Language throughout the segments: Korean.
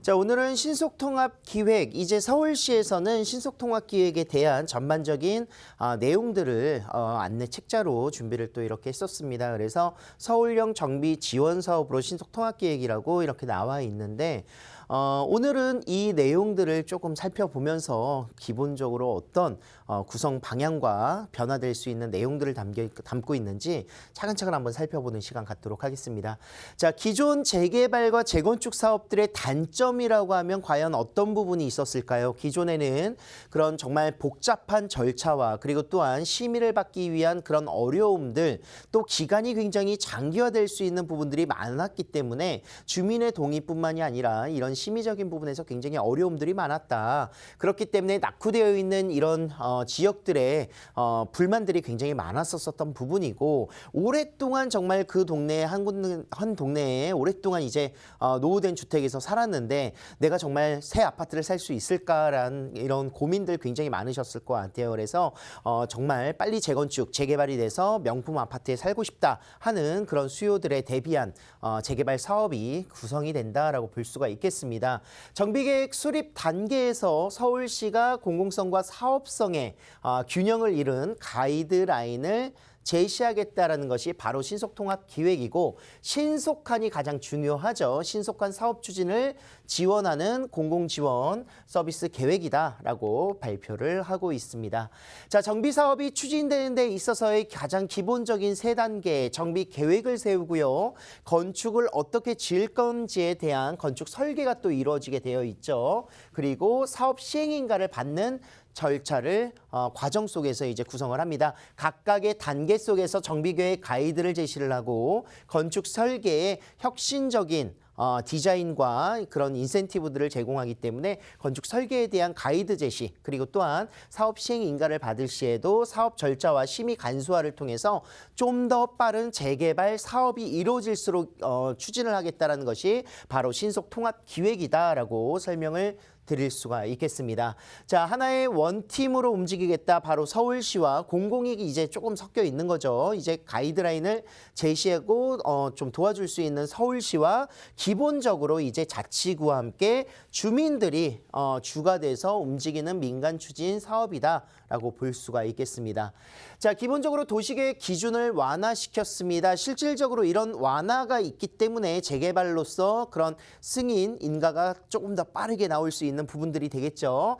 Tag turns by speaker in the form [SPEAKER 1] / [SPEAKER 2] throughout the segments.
[SPEAKER 1] 자, 오늘은 신속통합기획, 이제 서울시에서는 신속통합기획에 대한 전반적인 내용들을 안내 책자로 준비를 또 이렇게 했었습니다. 그래서 서울형 정비 지원 사업으로 신속통합기획이라고 이렇게 나와 있는데 오늘은 이 내용들을 조금 살펴보면서 기본적으로 어떤 구성 방향과 변화될 수 있는 내용들을 담고 있는지 차근차근 한번 살펴보는 시간 갖도록 하겠습니다. 자, 기존 재개발과 재건축 사업들의 단점이라고 하면 과연 어떤 부분이 있었을까요? 기존에는 그런 정말 복잡한 절차와 그리고 또한 심의를 받기 위한 그런 어려움들, 또 기간이 굉장히 장기화될 수 있는 부분들이 많았기 때문에 주민의 동의뿐만이 아니라 이런 심의적인 부분에서 굉장히 어려움들이 많았다. 그렇기 때문에 낙후되어 있는 이런 지역들의 불만들이 굉장히 많았었던 부분이고, 오랫동안 정말 그 동네 한 동네에 오랫동안 이제 노후된 주택에서 살았는데 내가 정말 새 아파트를 살 수 있을까라는 이런 고민들 굉장히 많으셨을 것 같아요. 그래서 정말 빨리 재건축, 재개발이 돼서 명품 아파트에 살고 싶다 하는 그런 수요들에 대비한 재개발 사업이 구성이 된다라고 볼 수가 있겠습니다. 정비계획 수립 단계에서 서울시가 공공성과 사업성의 균형을 이룬 가이드라인을 제시하겠다라는 것이 바로 신속통합기획이고, 신속한이 가장 중요하죠. 신속한 사업 추진을 지원하는 공공지원 서비스 계획이다라고 발표를 하고 있습니다. 자, 정비사업이 추진되는 데 있어서의 가장 기본적인 세 단계 정비 계획을 세우고요. 건축을 어떻게 지을 건지에 대한 건축 설계가 또 이루어지게 되어 있죠. 그리고 사업 시행인가를 받는 절차를 과정 속에서 이제 구성을 합니다. 각각의 단계 속에서 정비계획 가이드를 제시를 하고 건축 설계에 혁신적인 디자인과 그런 인센티브들을 제공하기 때문에 건축 설계에 대한 가이드 제시, 그리고 또한 사업 시행 인가를 받을 시에도 사업 절차와 심의 간소화를 통해서 좀 더 빠른 재개발 사업이 이루어질수록 추진을 하겠다는 것이 바로 신속통합기획이다라고 설명을 드릴 수가 있겠습니다. 자, 하나의 원팀으로 움직이겠다. 바로 서울시와 공공이 이제 조금 섞여 있는 거죠. 이제 가이드라인을 제시하고 좀 도와줄 수 있는 서울시와 기본적으로 이제 자치구와 함께 주민들이 주가 돼서 움직이는 민간 추진 사업이다라고 볼 수가 있겠습니다. 자, 기본적으로 도시계획 기준을 완화시켰습니다. 실질적으로 이런 완화가 있기 때문에 재개발로서 그런 승인, 인가가 조금 더 빠르게 나올 수 있는 부분들이 되겠죠.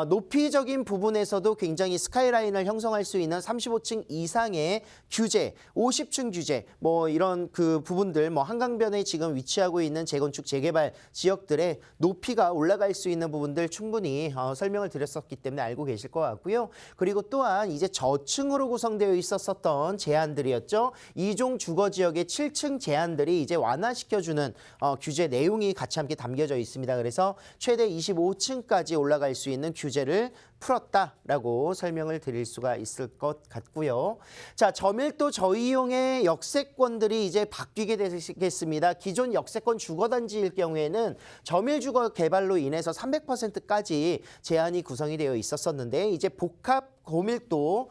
[SPEAKER 1] 높이적인 부분에서도 굉장히 스카이라인을 형성할 수 있는 35층 이상의 규제, 50층 규제, 뭐 이런 그 부분들, 뭐 한강변에 지금 위치하고 있는 재건축 재개발 지역들의 높이가 올라갈 수 있는 부분들 충분히 설명을 드렸었기 때문에 알고 계실 것 같고요. 그리고 또한 이제 저층으로 구성되어 있었던 제한들이었죠. 2종 주거지역의 7층 제한들이 이제 완화시켜주는 규제 내용이 같이 함께 담겨져 있습니다. 그래서 최대 25층까지 올라갈 수 있는 규제를 풀었다라고 설명을 드릴 수가 있을 것 같고요. 자, 저밀도 저이용의 역세권들이 이제 바뀌게 되겠습니다. 기존 역세권 주거단지일 경우에는 저밀 주거 개발로 인해서 300%까지 제한이 구성이 되어 있었었는데, 이제 복합 고밀도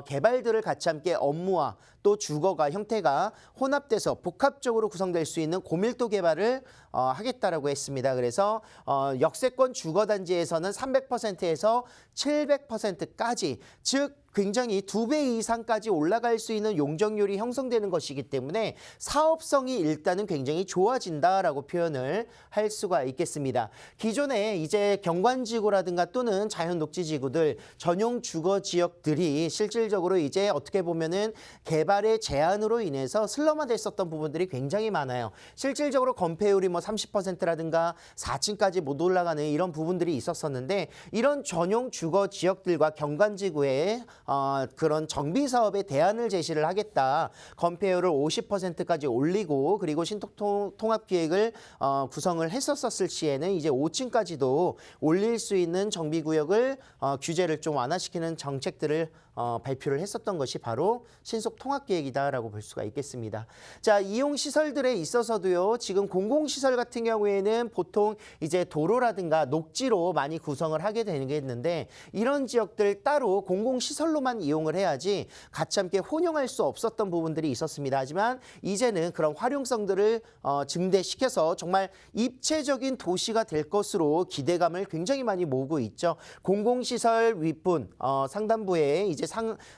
[SPEAKER 1] 개발들을 같이 함께 업무와 또 주거가 형태가 혼합돼서 복합적으로 구성될 수 있는 고밀도 개발을 하겠다라고 했습니다. 그래서 역세권 주거단지에서는 300%에서 700%까지, 즉 굉장히 2배 이상까지 올라갈 수 있는 용적률이 형성되는 것이기 때문에 사업성이 일단은 굉장히 좋아진다라고 표현을 할 수가 있겠습니다. 기존에 이제 경관지구라든가 또는 자연녹지지구들, 전용 주거지역들이 실질적으로 이제 어떻게 보면은 개발의 제한으로 인해서 슬럼화됐었던 부분들이 굉장히 많아요. 실질적으로 건폐율이 뭐 30%라든가 4층까지 못 올라가는 이런 부분들이 있었었는데, 이런 전용 주거지역들과 경관지구에 그런 정비 사업에 대안을 제시를 하겠다. 건폐율을 50%까지 올리고, 그리고 신속통합기획을 구성을 했었을 시에는 이제 5층까지도 올릴 수 있는 정비구역을 규제를 좀 완화시키는 정책들을 발표를 했었던 것이 바로 신속통합기획이다라고 볼 수가 있겠습니다. 자, 이용시설들에 있어서도요, 지금 공공시설 같은 경우에는 보통 이제 도로라든가 녹지로 많이 구성을 하게 되겠는데, 이런 지역들 따로 공공시설로 시설로만 이용을 해야지 같이 함께 혼용할 수 없었던 부분들이 있었습니다. 하지만 이제는 그런 활용성들을 증대시켜서 정말 입체적인 도시가 될 것으로 기대감을 굉장히 많이 모으고 있죠. 공공시설 윗분 상단부에 이제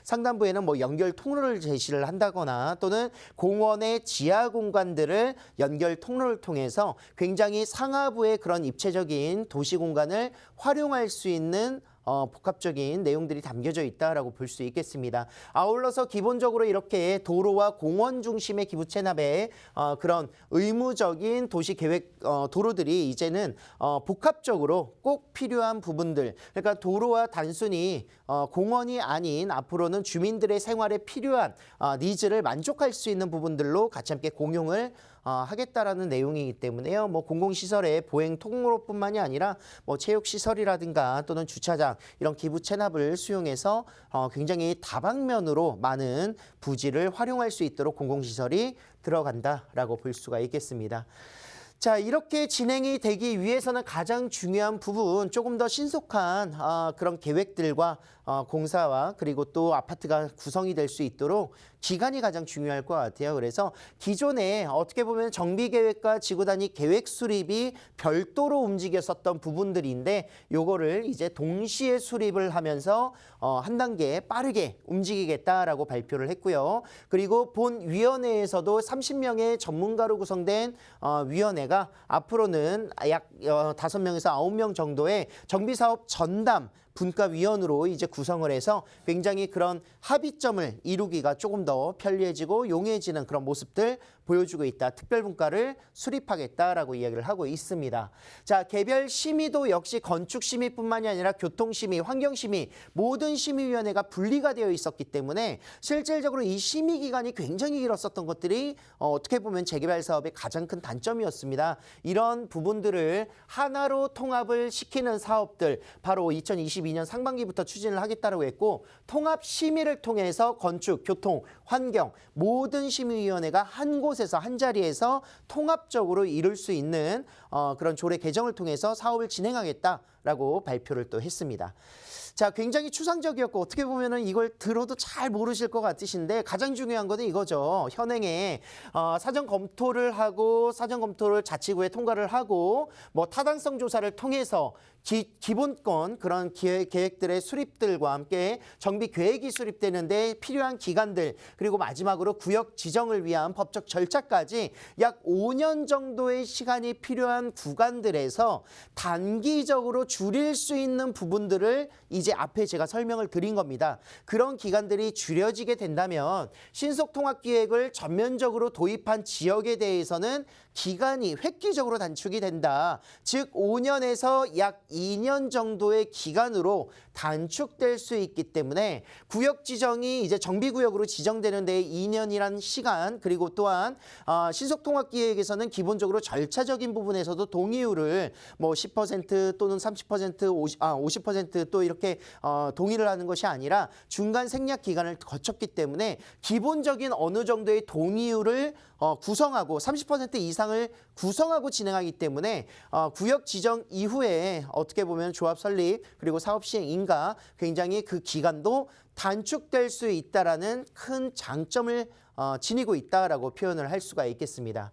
[SPEAKER 1] 상단부에는 뭐 연결 통로를 제시를 한다거나 또는 공원의 지하 공간들을 연결 통로를 통해서 굉장히 상하부의 그런 입체적인 도시 공간을 활용할 수 있는 복합적인 내용들이 담겨져 있다라고 볼 수 있겠습니다. 아울러서 기본적으로 이렇게 도로와 공원 중심의 기부 체납에 그런 의무적인 도시 계획 도로들이 이제는 복합적으로 꼭 필요한 부분들, 그러니까 도로와 단순히 공원이 아닌 앞으로는 주민들의 생활에 필요한 니즈를 만족할 수 있는 부분들로 같이 함께 공용을 하겠다라는 내용이기 때문에요. 뭐 공공시설의 보행 통로뿐만이 아니라 뭐 체육시설이라든가 또는 주차장 이런 기부 체납을 수용해서 굉장히 다방면으로 많은 부지를 활용할 수 있도록 공공시설이 들어간다라고 볼 수가 있겠습니다. 자, 이렇게 진행이 되기 위해서는 가장 중요한 부분, 조금 더 신속한 그런 계획들과 공사와 그리고 또 아파트가 구성이 될 수 있도록 기간이 가장 중요할 것 같아요. 그래서 기존에 어떻게 보면 정비계획과 지구단위 계획 수립이 별도로 움직였었던 부분들인데 요거를 이제 동시에 수립을 하면서 한 단계 빠르게 움직이겠다라고 발표를 했고요. 그리고 본 위원회에서도 30명의 전문가로 구성된 위원회가 앞으로는 약 5명에서 9명 정도의 정비사업 전담 분과위원으로 이제 구성을 해서 굉장히 그런 합의점을 이루기가 조금 더 편리해지고 용이해지는 그런 모습들 보여주고 있다. 특별분과를 수립하겠다라고 이야기를 하고 있습니다. 자, 개별 심의도 역시 건축심의뿐만이 아니라 교통심의, 환경심의 모든 심의위원회가 분리가 되어 있었기 때문에 실질적으로 이 심의 기간이 굉장히 길었었던 것들이 어떻게 보면 재개발 사업의 가장 큰 단점이었습니다. 이런 부분들을 하나로 통합을 시키는 사업들 바로 2022년 상반기부터 추진을 하겠다고 했고 통합 심의를 통해서 건축, 교통, 환경 모든 심의위원회가 한 곳에서 한 자리에서 통합적으로 이룰 수 있는 그런 조례 개정을 통해서 사업을 진행하겠다라고 발표를 또 했습니다. 자, 굉장히 추상적이었고 어떻게 보면은 이걸 들어도 잘 모르실 것 같으신데 가장 중요한 거는 이거죠. 현행에 사전 검토를 하고 사전 검토를 자치구에 통과를 하고 뭐 타당성 조사를 통해서 기본권 그런 계획들의 수립들과 함께 정비 계획이 수립되는데 필요한 기간들 그리고 마지막으로 구역 지정을 위한 법적 절차까지 약 5년 정도의 시간이 필요한 구간들에서 단기적으로 줄일 수 있는 부분들을 이제 앞에 제가 설명을 드린 겁니다. 그런 기간들이 줄여지게 된다면 신속통합기획을 전면적으로 도입한 지역에 대해서는 기간이 획기적으로 단축이 된다. 즉 5년에서 약 2년 정도의 기간으로 단축될 수 있기 때문에 구역 지정이 이제 정비구역으로 지정되는 데 2년이란 시간 그리고 또한 신속통합기획에서는 기본적으로 절차적인 부분에서도 동의율을 뭐 10% 또는 30% 50% 또 이렇게 동의를 하는 것이 아니라 중간 생략 기간을 거쳤기 때문에 기본적인 어느 정도의 동의율을 구성하고 30% 이상을 구성하고 진행하기 때문에 구역 지정 이후에 어떻게 보면 조합 설립 그리고 사업 시행 인가 굉장히 그 기간도 단축될 수 있다라는 큰 장점을 지니고 있다라고 표현을 할 수가 있겠습니다.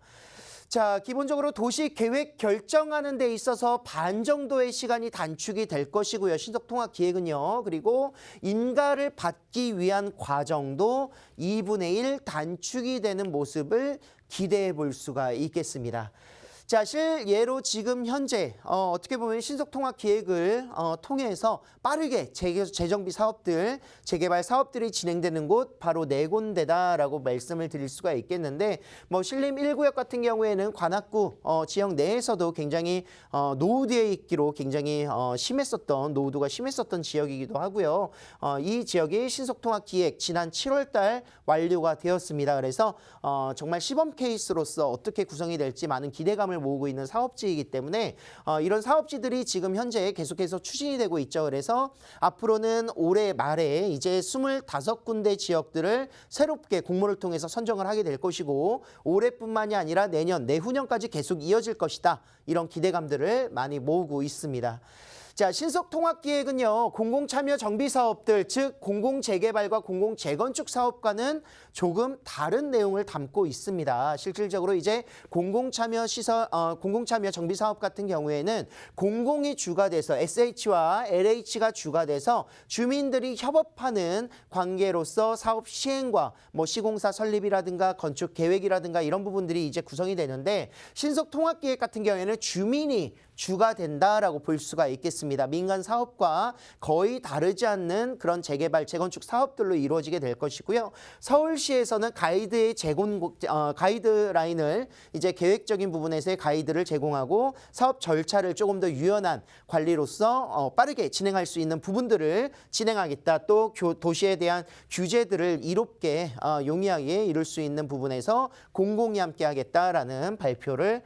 [SPEAKER 1] 자, 기본적으로 도시 계획 결정하는 데 있어서 반 정도의 시간이 단축이 될 것이고요. 신속통합기획은요. 그리고 인가를 받기 위한 과정도 2분의 1 단축이 되는 모습을 기대해 볼 수가 있겠습니다. 자, 실예로 지금 현재 어떻게 보면 신속통합기획을 통해서 빠르게 재정비 사업들, 재개발 사업들이 진행되는 곳 바로 네 군데다라고 말씀을 드릴 수가 있겠는데 뭐 신림 1구역 같은 경우에는 관악구 지역 내에서도 굉장히 노후되어 있기로 굉장히 노후도가 심했었던 지역이기도 하고요. 이 지역이 신속통합기획 지난 7월 달 완료가 되었습니다. 그래서 정말 시범 케이스로서 어떻게 구성이 될지 많은 기대감을 모으고 있는 사업지이기 때문에 이런 사업지들이 지금 현재 계속해서 추진이 되고 있죠. 그래서 앞으로는 올해 말에 이제 25군데 지역들을 새롭게 공모를 통해서 선정을 하게 될 것이고 올해뿐만이 아니라 내년, 내후년까지 계속 이어질 것이다. 이런 기대감들을 많이 모으고 있습니다. 자, 신속통합기획은요, 공공참여정비사업들, 즉 공공재개발과 공공재건축 사업과는 조금 다른 내용을 담고 있습니다. 실질적으로 이제 공공참여정비사업 같은 경우에는 공공이 주가 돼서 SH와 LH가 주가 돼서 주민들이 협업하는 관계로서 사업 시행과 뭐 시공사 설립이라든가 건축 계획이라든가 이런 부분들이 이제 구성이 되는데, 신속통합기획 같은 경우에는 주민이 주가 된다라고 볼 수가 있겠습니다. 민간 사업과 거의 다르지 않는 그런 재개발, 재건축 사업들로 이루어지게 될 것이고요. 서울시에서는 가이드라인을 이제 계획적인 부분에서의 가이드를 제공하고 사업 절차를 조금 더 유연한 관리로서 빠르게 진행할 수 있는 부분들을 진행하겠다. 또 도시에 대한 규제들을 이롭게 용이하게 이룰 수 있는 부분에서 공공이 함께 하겠다라는 발표를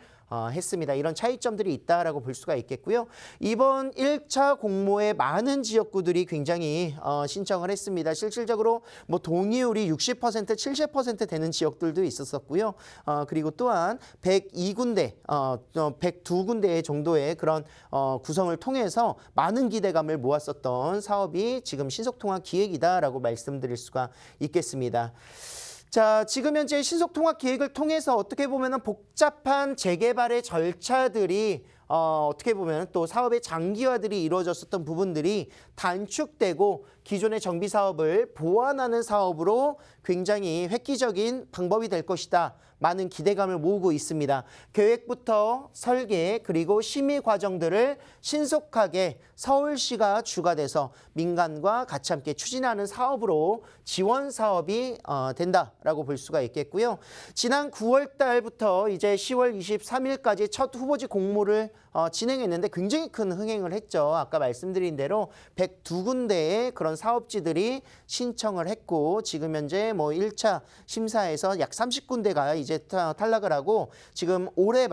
[SPEAKER 1] 했습니다. 이런 차이점들이 있다라고 볼 수가 있겠고요. 이번 1차 공모에 많은 지역구들이 굉장히 신청을 했습니다. 실질적으로 뭐 동의율이 60%, 70% 되는 지역들도 있었었고요. 그리고 또한 102군데, 102군데 정도의 그런 구성을 통해서 많은 기대감을 모았었던 사업이 지금 신속통합 기획이다라고 말씀드릴 수가 있겠습니다. 자, 지금 현재 신속통합 기획을 통해서 어떻게 보면 복잡한 재개발의 절차들이 어떻게 보면 또 사업의 장기화들이 이루어졌었던 부분들이 단축되고 기존의 정비 사업을 보완하는 사업으로 굉장히 획기적인 방법이 될 것이다. 많은 기대감을 모으고 있습니다. 계획부터 설계 그리고 심의 과정들을 신속하게 서울시가 주가 돼서 민간과 같이 함께 추진하는 사업으로 지원 사업이 된다라고 볼 수가 있겠고요. 지난 9월 달부터 이제 10월 23일까지 첫 후보지 공모를 진행했는데 굉장히 큰 흥행을 했죠. 아까 말씀드린 대로 102군데의 그런 사업지들이 신청을 했고, 지금 현재 뭐 1차 심사에서 약 30군데가 이제 탈락을 하고, 지금 올해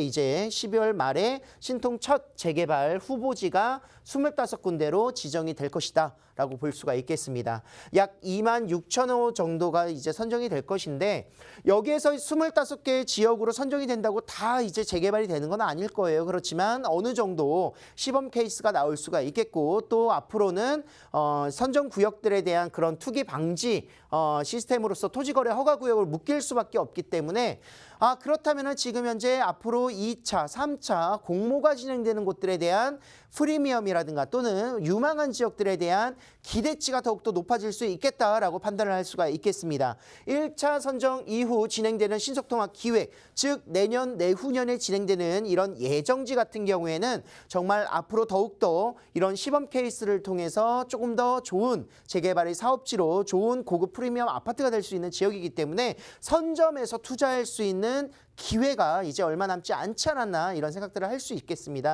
[SPEAKER 1] 이제 12월 말에 신통 첫 재개발 후보지가 25군데로 지정이 될 것이다 라고 볼 수가 있겠습니다. 약 2만 6천 호 정도가 이제 선정이 될 것인데, 여기에서 25개의 지역으로 선정이 된다고 다 이제 재개발이 되는 건 아닐 거예요. 그렇지만 어느 정도 시범 케이스가 나올 수가 있겠고, 또 앞으로는 선정 구역들에 대한 그런 투기 방지 시스템으로서 토지거래 허가 구역을 묶일 수밖에 없기 때문에, 그렇다면 지금 현재 앞으로 2차, 3차 공모가 진행되는 곳들에 대한 프리미엄이라든가 또는 유망한 지역들에 대한 기대치가 더욱더 높아질 수 있겠다라고 판단을 할 수가 있겠습니다. 1차 선정 이후 진행되는 신속통합 기획, 즉 내년, 내후년에 진행되는 이런 예정지 같은 경우에는 정말 앞으로 더욱더 이런 시범 케이스를 통해서 조금 더 좋은 재개발의 사업지로 좋은 고급 프리미엄 아파트가 될 수 있는 지역이기 때문에 선점에서 투자할 수 있는 기회가 이제 얼마 남지 않지 않았나 이런 생각들을 할 수 있겠습니다.